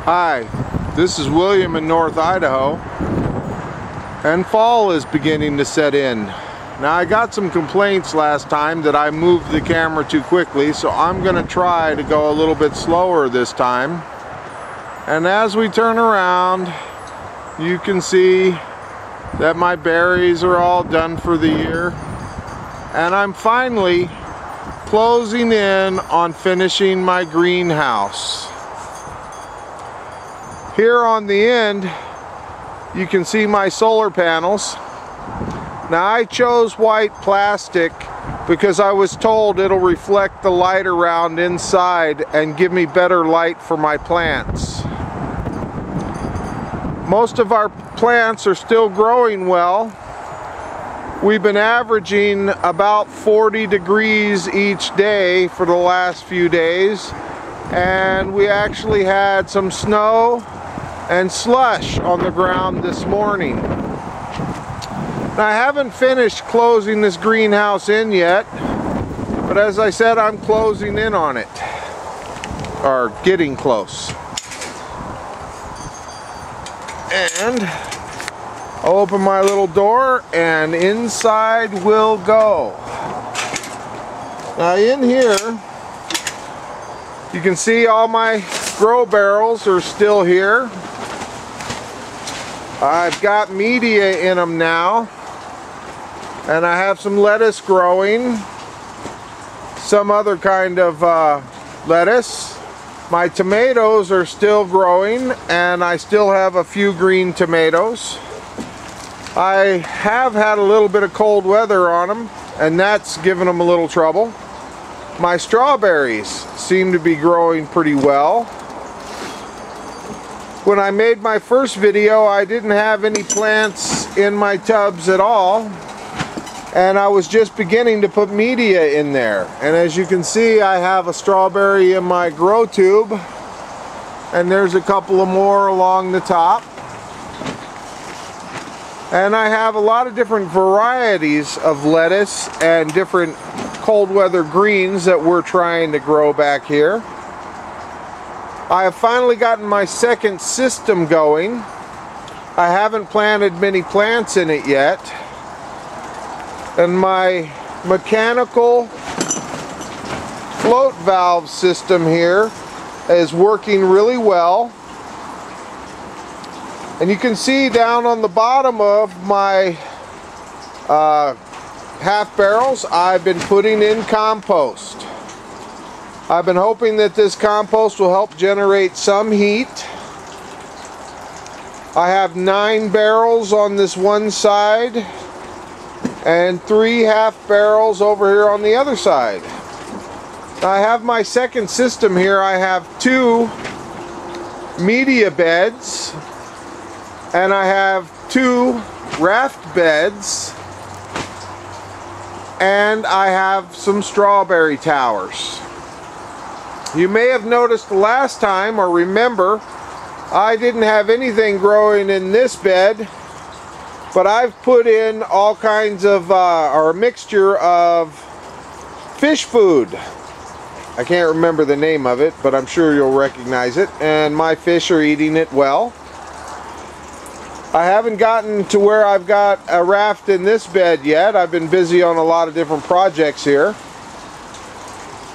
Hi, this is William in North Idaho, and fall is beginning to set in. Now, I got some complaints last time that I moved the camera too quickly, so I'm going to try to go a little bit slower this time. And as we turn around, you can see that my berries are all done for the year, and I'm finally closing in on finishing my greenhouse. Here on the end, you can see my solar panels. Now, I chose white plastic because I was told it'll reflect the light around inside and give me better light for my plants. Most of our plants are still growing well. We've been averaging about 40 degrees each day for the last few days, and we actually had some snow and slush on the ground this morning. Now, I haven't finished closing this greenhouse in yet, but as I said, I'm closing in on it, or getting close. And I'll open my little door and inside we'll go. Now, in here, you can see all my grow barrels are still here. I've got media in them now, and I have some lettuce growing, some other kind of lettuce. My tomatoes are still growing, and I still have a few green tomatoes. I have had a little bit of cold weather on them, and that's given them a little trouble. My strawberries seem to be growing pretty well. When I made my first video, I didn't have any plants in my tubs at all, and I was just beginning to put media in there. And as you can see, I have a strawberry in my grow tube, and there's a couple of more along the top. And I have a lot of different varieties of lettuce and different cold weather greens that we're trying to grow back here. I have finally gotten my second system going. I haven't planted many plants in it yet. And my mechanical float valve system here is working really well. And you can see down on the bottom of my half barrels, I've been putting in compost. I've been hoping that this compost will help generate some heat. I have 9 barrels on this one side and 3 half barrels over here on the other side. I have my second system here. I have 2 media beds, and I have 2 raft beds, and I have some strawberry towers. You may have noticed last time, or remember, I didn't have anything growing in this bed, but I've put in all kinds of, or a mixture of fish food. I can't remember the name of it, but I'm sure you'll recognize it, and my fish are eating it well. I haven't gotten to where I've got a raft in this bed yet. I've been busy on a lot of different projects here.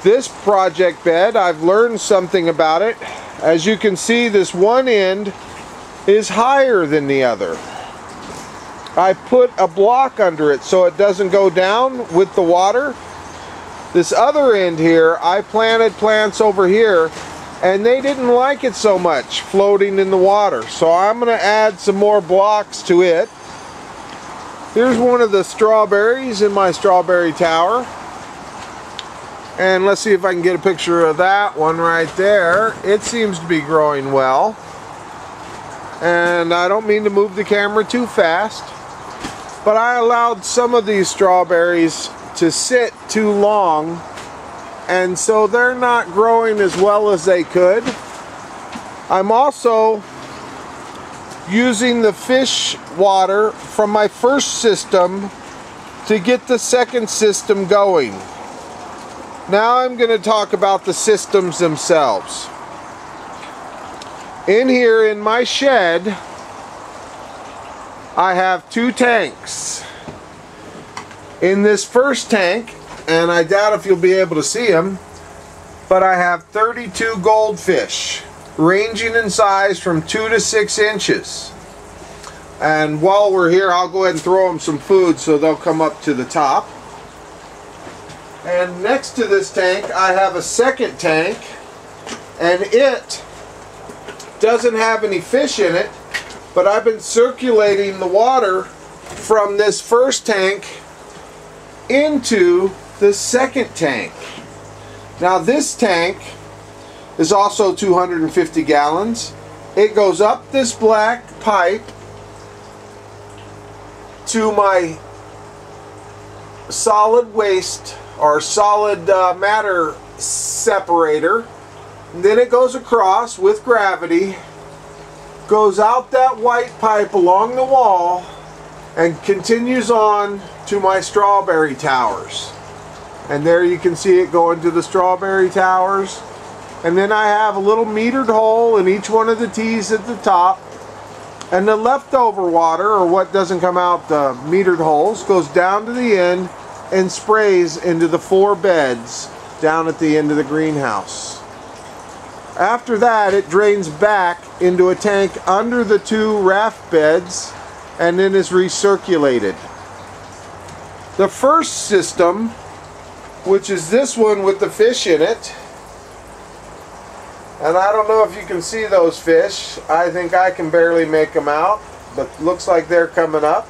This project bed, I've learned something about it. As you can see, this one end is higher than the other. I put a block under it so it doesn't go down with the water. This other end here, I planted plants over here, and they didn't like it so much floating in the water. So I'm going to add some more blocks to it. Here's one of the strawberries in my strawberry tower. And let's see if I can get a picture of that one right there. It seems to be growing well. And I don't mean to move the camera too fast, but I allowed some of these strawberries to sit too long, and so they're not growing as well as they could. I'm also using the fish water from my first system to get the second system going. Now I'm going to talk about the systems themselves. In here in my shed, I have 2 tanks. In this first tank, and I doubt if you'll be able to see them, but I have 32 goldfish, ranging in size from 2 to 6 inches. And while we're here, I'll go ahead and throw them some food so they'll come up to the top. And next to this tank, I have a second tank, and it doesn't have any fish in it, but I've been circulating the water from this first tank into the second tank. Now this tank is also 250 gallons. It goes up this black pipe to my solid waste or solid matter separator. And then it goes across with gravity, goes out that white pipe along the wall, and continues on to my strawberry towers. And there you can see it going to the strawberry towers. And then I have a little metered hole in each one of the tees at the top. And the leftover water, or what doesn't come out the metered holes, goes down to the end and sprays into the 4 beds down at the end of the greenhouse. After that, it drains back into a tank under the 2 raft beds and then is recirculated. The first system, which is this one with the fish in it, and I don't know if you can see those fish. I think I can barely make them out, but looks like they're coming up,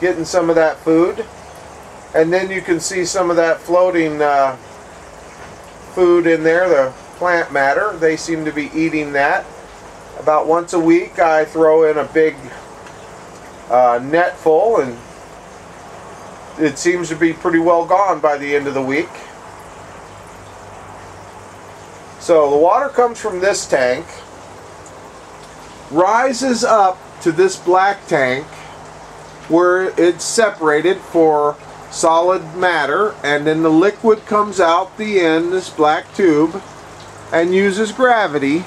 getting some of that food. And then you can see some of that floating food in there, the plant matter. They seem to be eating that. About once a week I throw in a big net full, and it seems to be pretty well gone by the end of the week. So the water comes from this tank, rises up to this black tank where it's separated for solid matter, and then the liquid comes out the end, this black tube, and uses gravity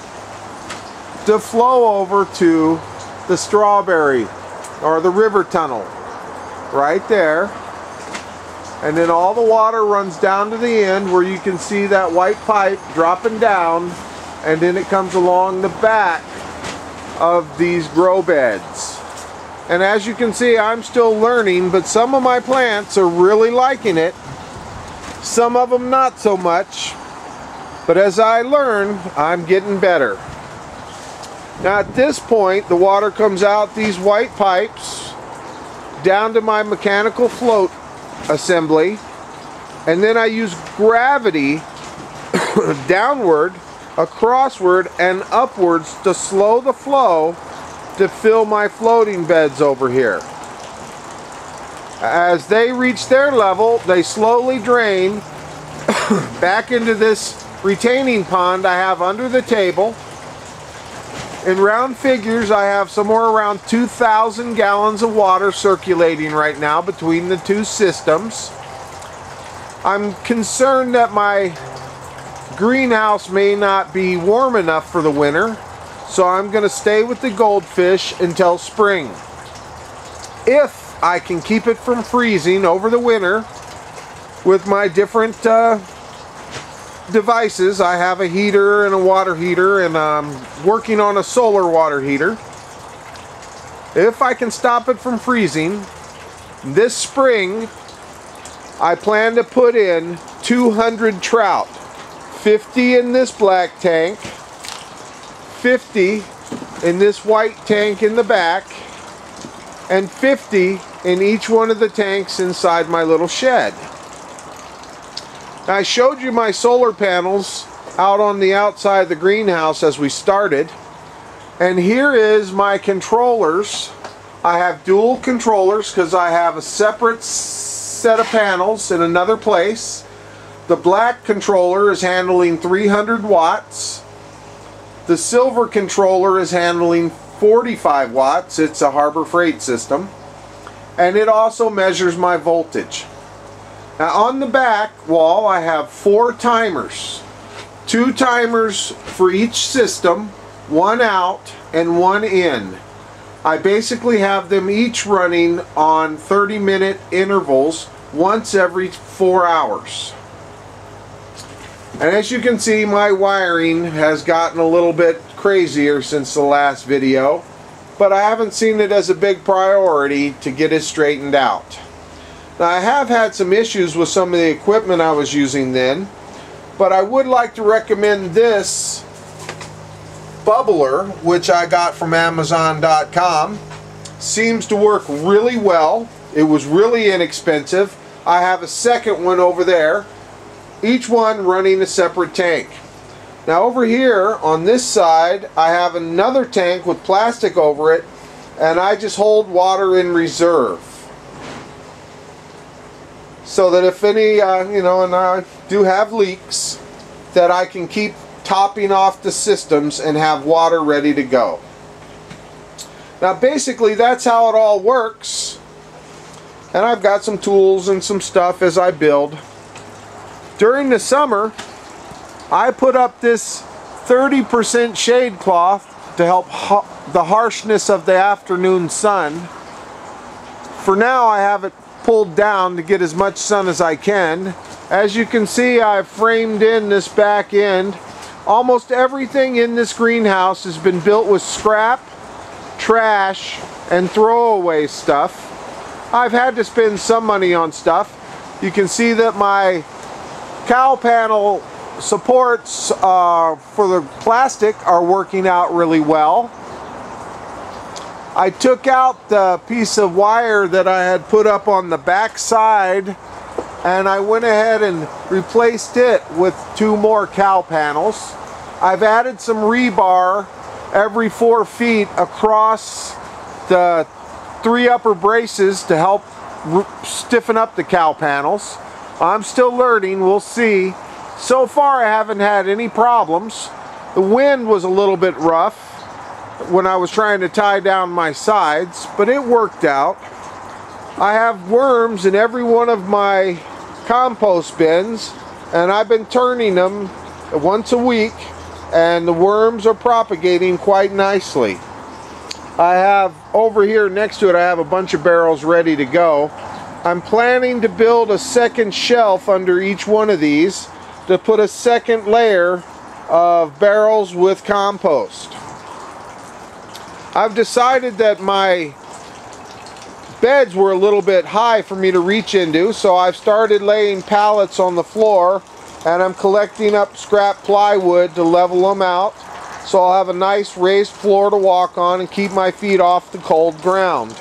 to flow over to the strawberry or the river tunnel right there. And then all the water runs down to the end where you can see that white pipe dropping down, and then it comes along the back of these grow beds. And as you can see, I'm still learning, but some of my plants are really liking it. Some of them not so much. But as I learn, I'm getting better. Now at this point, the water comes out these white pipes down to my mechanical float assembly, and then I use gravity downward, acrossward, and upwards to slow the flow to fill my floating beds over here. As they reach their level, they slowly drain back into this retaining pond I have under the table. In round figures, I have somewhere around 2,000 gallons of water circulating right now between the 2 systems. I'm concerned that my greenhouse may not be warm enough for the winter, so I'm going to stay with the goldfish until spring. If I can keep it from freezing over the winter with my different devices. I have a heater and a water heater, and I'm working on a solar water heater. If I can stop it from freezing, this spring I plan to put in 200 trout. 50 in this black tank, 50 in this white tank in the back, and 50 in each one of the tanks inside my little shed. I showed you my solar panels out on the outside of the greenhouse as we started, and here is my controllers. I have dual controllers because I have a separate set of panels in another place. The black controller is handling 300 watts. The silver controller is handling 45 watts. It's a Harbor Freight system, and it also measures my voltage. Now on the back wall I have 4 timers. 2 timers for each system, one out, and one in. I basically have them each running on 30-minute intervals once every 4 hours. And as you can see, my wiring has gotten a little bit crazier since the last video, but I haven't seen it as a big priority to get it straightened out. Now, I have had some issues with some of the equipment I was using then, but I would like to recommend this bubbler, which I got from Amazon.com. Seems to work really well. It was really inexpensive. I have a second one over there, each one running a separate tank. Now over here on this side, I have another tank with plastic over it, and I just hold water in reserve, so that if any, and I do have leaks, that I can keep topping off the systems and have water ready to go. Now basically that's how it all works, and I've got some tools and some stuff as I build. During the summer, I put up this 30% shade cloth to help the harshness of the afternoon sun. For now I have it pulled down to get as much sun as I can. As you can see, I've framed in this back end. Almost everything in this greenhouse has been built with scrap, trash, and throwaway stuff. I've had to spend some money on stuff. You can see that my cowl panel supports for the plastic are working out really well. I took out the piece of wire that I had put up on the back side, and I went ahead and replaced it with 2 more cowl panels. I've added some rebar every 4 feet across the 3 upper braces to help stiffen up the cowl panels. I'm still learning, we'll see. So far I haven't had any problems. The wind was a little bit rough when I was trying to tie down my sides, but it worked out. I have worms in every one of my compost bins, and I've been turning them once a week, and the worms are propagating quite nicely. I have over here next to it, I have a bunch of barrels ready to go. I'm planning to build a second shelf under each one of these to put a second layer of barrels with compost. I've decided that my beds were a little bit high for me to reach into, so I've started laying pallets on the floor, and I'm collecting up scrap plywood to level them out, so I'll have a nice raised floor to walk on and keep my feet off the cold ground.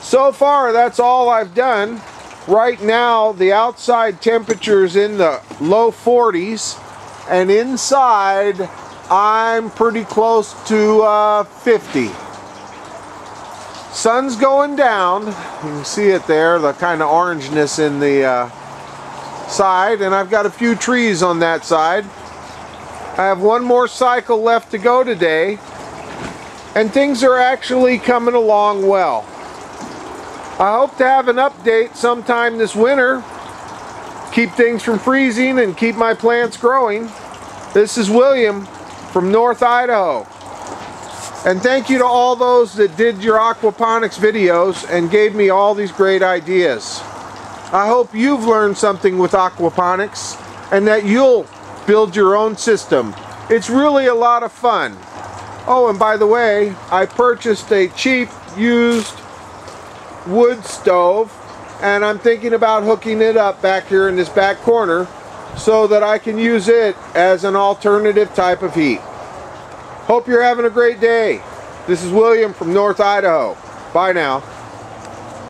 So far that's all I've done. Right now the outside temperature is in the low 40s, and inside I'm pretty close to 50. Sun's going down. You can see it there, the kind of orangeness in the side, and I've got a few trees on that side. I have one more cycle left to go today, and things are actually coming along well. I hope to have an update sometime this winter, keep things from freezing and keep my plants growing. This is William from North Idaho. And thank you to all those that did your aquaponics videos and gave me all these great ideas. I hope you've learned something with aquaponics and that you'll build your own system. It's really a lot of fun. Oh, and by the way, I purchased a cheap used wood stove, and I'm thinking about hooking it up back here in this back corner so that I can use it as an alternative type of heat. Hope you're having a great day. This is William from North Idaho. Bye now.